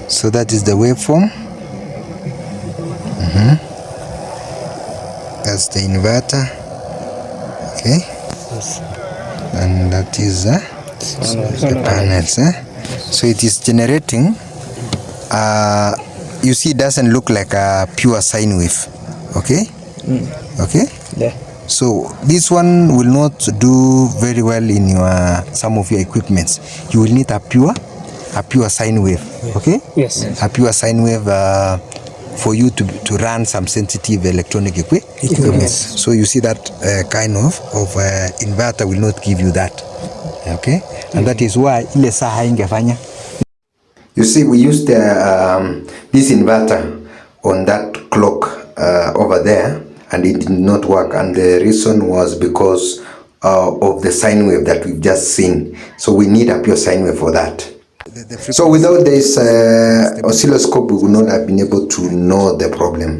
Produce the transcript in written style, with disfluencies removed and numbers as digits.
So that is the waveform. That's the inverter. Okay. Yes. And that is the panels. So it is generating. You see, it doesn't look like a pure sine wave. Okay. Okay. Yeah. So this one will not do very well in your some of your equipments. You will need a pure sine wave. Okay. Yes. A pure sine wave for you to run some sensitive electronic equipment. So you see that kind of inverter will not give you that. Okay. And that is why ile saa haingefanya. You see, we used this inverter on that clock over there, and it did not work, and the reason was because of the sine wave that we've just seen. So we need a pure sine wave for that. So without this oscilloscope, we would not have been able to know the problem.